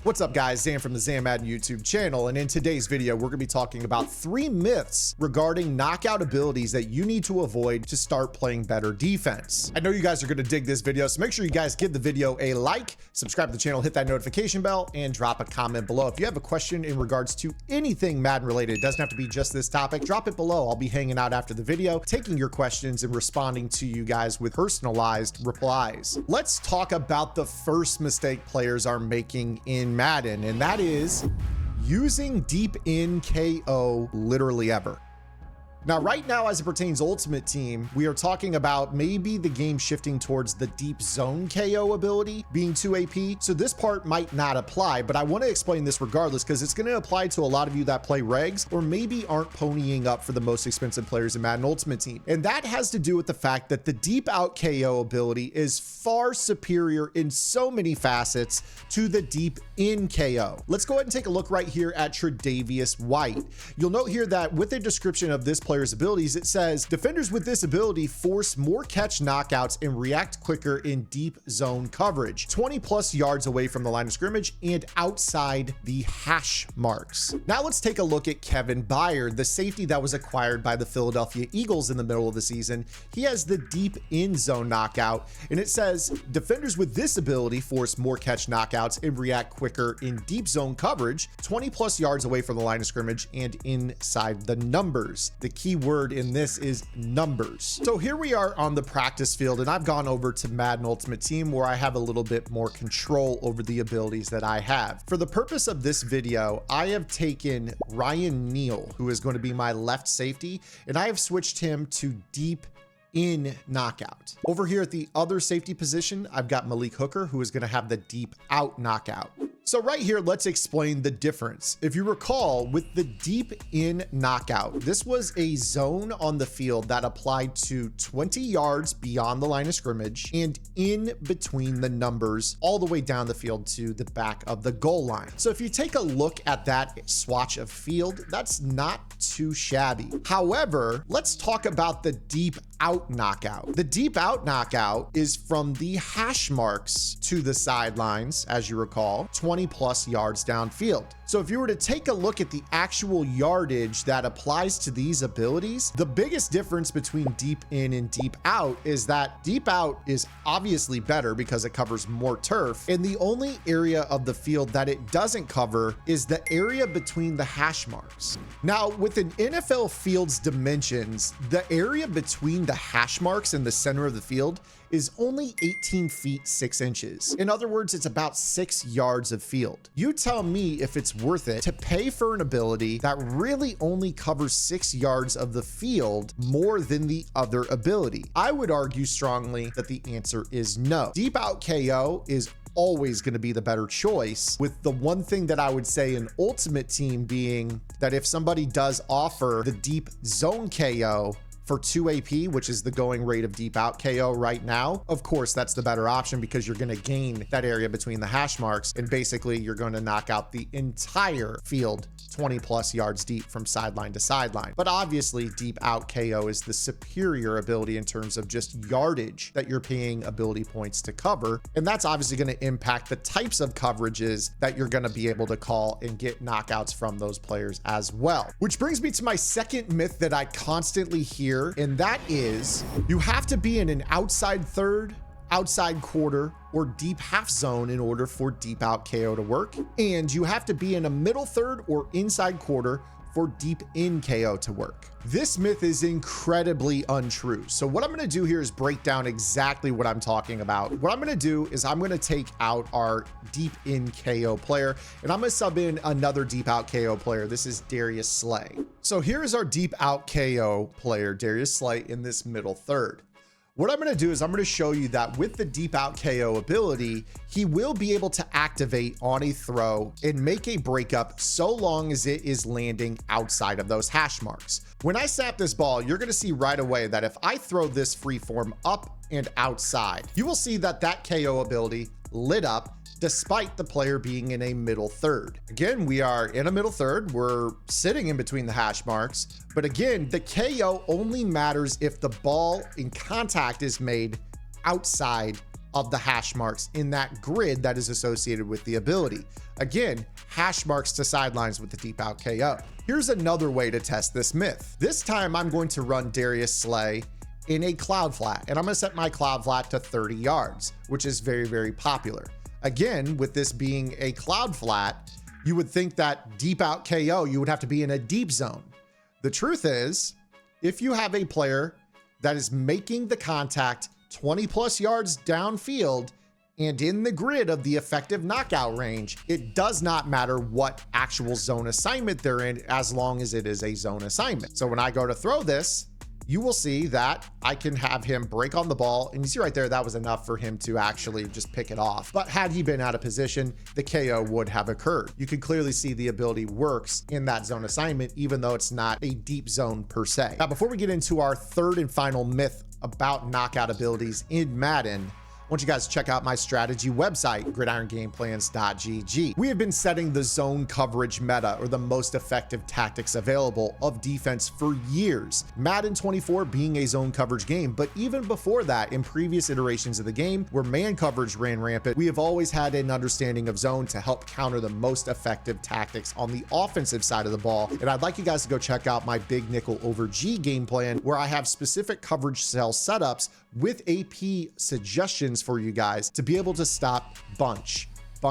What's up guys, Zan from the Madden YouTube channel, and in today's video we're going to be talking about 3 myths regarding knockout abilities that you need to avoid to start playing better defense. I know you guys are going to dig this video, so make sure you guys give the video a like, subscribe to the channel, hit that notification bell, and drop a comment below. If you have a question in regards to anything Madden related, it doesn't have to be just this topic, drop it below. I'll be hanging out after the video, taking your questions and responding to you guys with personalized replies. Let's talk about the first mistake players are making in Madden, and that is using deep in KO literally ever. Now, right now, as it pertains Ultimate Team, we are talking about maybe the game shifting towards the deep zone KO ability being 2 AP. So this part might not apply, but I want to explain this regardless because it's going to apply to a lot of you that play regs or maybe aren't ponying up for the most expensive players in Madden Ultimate Team. And that has to do with the fact that the deep out KO ability is far superior in so many facets to the deep in KO. Let's go ahead and take a look right here at Tre'Davious White. You'll note here that with a description of this player's abilities, it says defenders with this ability force more catch knockouts and react quicker in deep zone coverage, 20+ yards away from the line of scrimmage and outside the hash marks. Now let's take a look at Kevin Byard, the safety that was acquired by the Philadelphia Eagles in the middle of the season. He has the deep in zone knockout, and it says defenders with this ability force more catch knockouts and react quicker in deep zone coverage, 20+ yards away from the line of scrimmage and inside the numbers. The key word in this is numbers. So here we are on the practice field, and I've gone over to Madden Ultimate Team where I have a little bit more control over the abilities that I have. For the purpose of this video, I have taken Ryan Neal, who is going to be my left safety, and I have switched him to deep in knockout. Over here at the other safety position, I've got Malik Hooker, who is going to have the deep out knockout. So right here, let's explain the difference. If you recall, with the deep in knockout, this was a zone on the field that applied to 20 yards beyond the line of scrimmage and in between the numbers all the way down the field to the back of the goal line. So if you take a look at that swatch of field, that's not too shabby. However, let's talk about the deep out knockout. The deep out knockout is from the hash marks to the sidelines, as you recall, 20+ yards downfield. So if you were to take a look at the actual yardage that applies to these abilities, the biggest difference between deep in and deep out is that deep out is obviously better because it covers more turf. And the only area of the field that it doesn't cover is the area between the hash marks. Now, with an NFL field's dimensions, the area between the hash marks in the center of the field is only 18 feet 6 inches. In other words, it's about 6 yards of field. You tell me if it's worth it to pay for an ability that really only covers 6 yards of the field more than the other ability. I would argue strongly that the answer is no. Deep out KO is always going to be the better choice, with the one thing that I would say in Ultimate Team being that if somebody does offer the deep zone KO for 2 AP, which is the going rate of deep out KO right now, of course, that's the better option because you're going to gain that area between the hash marks, and basically you're going to knock out the entire field 20+ yards deep from sideline to sideline. But obviously, deep out KO is the superior ability in terms of just yardage that you're paying ability points to cover. And that's obviously going to impact the types of coverages that you're going to be able to call and get knockouts from those players as well. Which brings me to my second myth that I constantly hear, and that is you have to be in an outside third, outside quarter, or deep half zone in order for deep out KO to work. And you have to be in a middle third or inside quarter for deep in KO to work. This myth is incredibly untrue. So what I'm going to do here is break down exactly what I'm talking about. What I'm going to do is I'm going to take out our deep in KO player, and I'm going to sub in another deep out KO player. This is Darius Slay. So here is our deep out KO player, Darius Slay, in this middle third. What I'm going to do is I'm going to show you that with the deep out KO ability, he will be able to activate on a throw and make a breakup so long as it is landing outside of those hash marks. When I snap this ball, you're going to see right away that if I throw this freeform up and outside, you will see that that KO ability lit up despite the player being in a middle third. Again, we are in a middle third. We're sitting in between the hash marks. But again, the KO only matters if the ball in contact is made outside of the hash marks in that grid that is associated with the ability. Again, hash marks to sidelines with the deep out KO. Here's another way to test this myth. This time I'm going to run Darius Slay in a cloud flat, and I'm going to set my cloud flat to 30 yards, which is very, very popular. Again, with this being a cloud flat, you would think that deep out KO, you would have to be in a deep zone. The truth is, if you have a player that is making the contact 20 plus yards downfield and in the grid of the effective knockout range, it does not matter what actual zone assignment they're in as long as it is a zone assignment. So when I go to throw this, you will see that I can have him break on the ball. And you see right there, that was enough for him to actually just pick it off. But had he been out of position, the KO would have occurred. You can clearly see the ability works in that zone assignment, even though it's not a deep zone per se. Now, before we get into our third and final myth about knockout abilities in Madden, I want you guys to check out my strategy website, gridirongameplans.gg. We have been setting the zone coverage meta, or the most effective tactics available of defense, for years. Madden 24 being a zone coverage game, but even before that, in previous iterations of the game where man coverage ran rampant, we have always had an understanding of zone to help counter the most effective tactics on the offensive side of the ball. And I'd like you guys to go check out my big nickel over G game plan, where I have specific coverage cell setups with AP suggestions for you guys to be able to stop bunch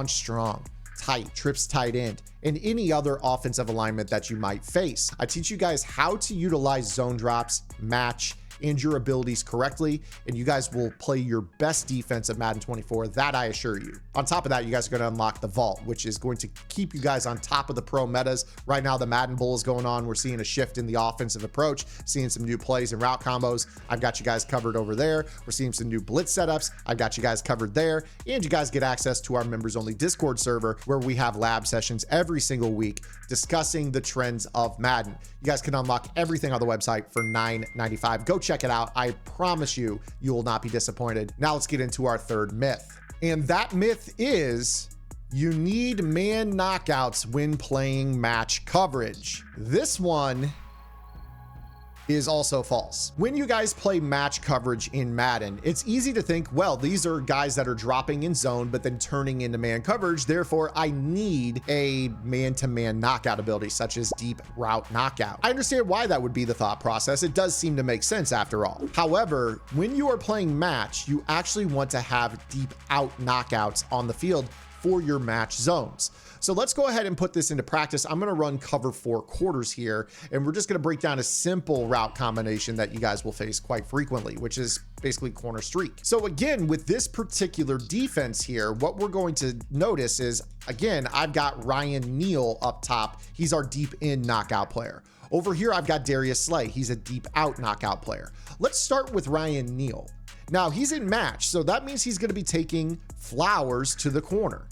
strong, tight, trips tight end, and any other offensive alignment that you might face. I teach you guys how to utilize zone drops, match, and your abilities correctly, and you guys will play your best defense of Madden 24, that I assure you. On top of that, you guys are going to unlock the vault, which is going to keep you guys on top of the pro metas. Right now, the Madden Bowl is going on. We're seeing a shift in the offensive approach, seeing some new plays and route combos. I've got you guys covered over there. We're seeing some new blitz setups. I've got you guys covered there, and you guys get access to our members only Discord server, where we have lab sessions every single week discussing the trends of Madden. You guys can unlock everything on the website for $9.95. Go check it out. I promise you, you will not be disappointed. Now let's get into our third myth. And that myth is you need man knockouts when playing match coverage. This one is also false. When you guys play match coverage in Madden, it's easy to think, well, these are guys that are dropping in zone, but then turning into man coverage. Therefore, I need a man-to-man knockout ability, such as deep route knockout. I understand why that would be the thought process. It does seem to make sense after all. However, when you are playing match, you actually want to have deep out knockouts on the field for your match zones. So let's go ahead and put this into practice. I'm going to run cover 4 quarters here, and we're just going to break down a simple route combination that you guys will face quite frequently, which is basically corner streak. So again, with this particular defense here, what we're going to notice is, again, I've got Ryan Neal up top. He's our deep in knockout player. Over here, I've got Darius Slay. He's a deep out knockout player. Let's start with Ryan Neal. Now he's in match, so that means he's going to be taking Flowers to the corner.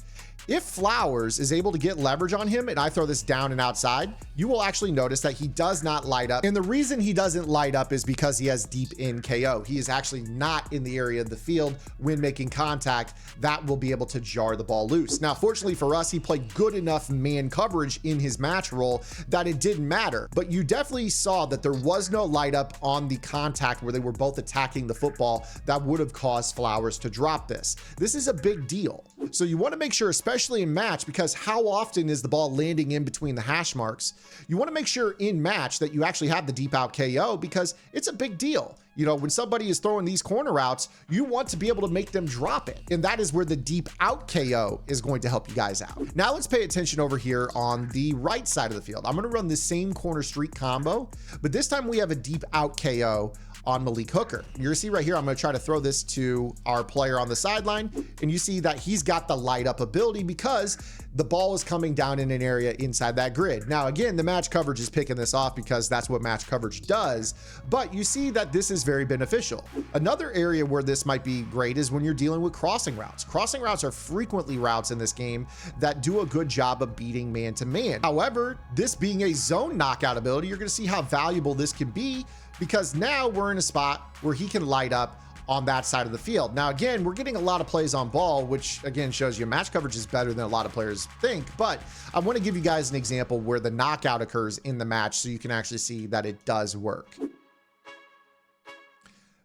If Flowers is able to get leverage on him and I throw this down and outside, you will actually notice that he does not light up. And the reason he doesn't light up is because he has deep in KO. He is actually not in the area of the field when making contact that will be able to jar the ball loose. Now, fortunately for us, he played good enough man coverage in his match role that it didn't matter. But you definitely saw that there was no light up on the contact where they were both attacking the football that would have caused Flowers to drop this. This is a big deal. So you want to make sure, especially in match, because how often is the ball landing in between the hash marks? You want to make sure in match that you actually have the deep out KO, because it's a big deal. You know, when somebody is throwing these corner routes, you want to be able to make them drop it. And that is where the deep out KO is going to help you guys out. Now let's pay attention over here on the right side of the field. I'm going to run the same corner streak combo, but this time we have a deep out KO on Malik Hooker. You're gonna see right here, I'm gonna try to throw this to our player on the sideline, and you see that he's got the light up ability because the ball is coming down in an area inside that grid. Now, again, the match coverage is picking this off because that's what match coverage does, but you see that this is very beneficial. Another area where this might be great is when you're dealing with crossing routes. Crossing routes are frequently routes in this game that do a good job of beating man to man. However, this being a zone knockout ability, you're gonna see how valuable this can be, because now we're in a spot where he can light up on that side of the field. Now, again, we're getting a lot of plays on ball, which again shows you match coverage is better than a lot of players think, but I want to give you guys an example where the knockout occurs in the match so you can actually see that it does work.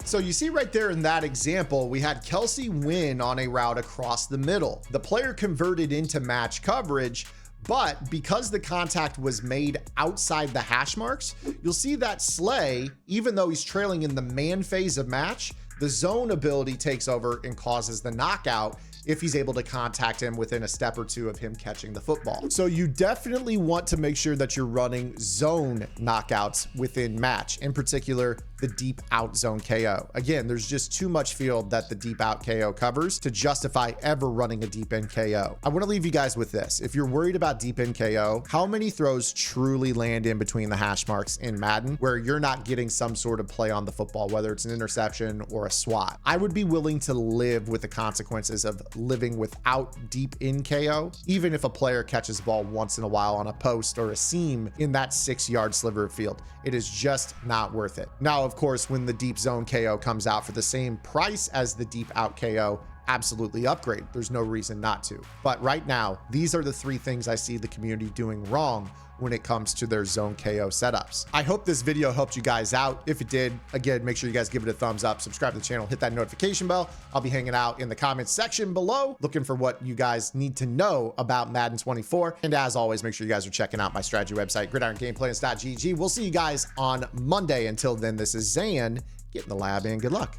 So you see right there in that example, we had Kelsey win on a route across the middle. The player converted into match coverage, but because the contact was made outside the hash marks, you'll see that Slay, even though he's trailing in the man phase of match, the zone ability takes over and causes the knockout if he's able to contact him within a step or two of him catching the football. So you definitely want to make sure that you're running zone knockouts within match, in particular, the deep out zone KO. Again, there's just too much field that the deep out KO covers to justify ever running a deep in KO. I want to leave you guys with this. If you're worried about deep in KO, how many throws truly land in between the hash marks in Madden where you're not getting some sort of play on the football, whether it's an interception or a swat? I would be willing to live with the consequences of living without deep in KO, even if a player catches the ball once in a while on a post or a seam in that 6-yard sliver of field. It is just not worth it. Now, of course, when the deep zone KO comes out for the same price as the deep out KO, absolutely upgrade. There's no reason not to. But right now, these are the 3 things I see the community doing wrong when it comes to their zone KO setups. I hope this video helped you guys out. If it did, again, make sure you guys give it a thumbs up, subscribe to the channel, hit that notification bell. I'll be hanging out in the comments section below, looking for what you guys need to know about Madden 24. And as always, make sure you guys are checking out my strategy website, gridirongameplans.gg. We'll see you guys on Monday. Until then, this is Zan. Get in the lab and good luck.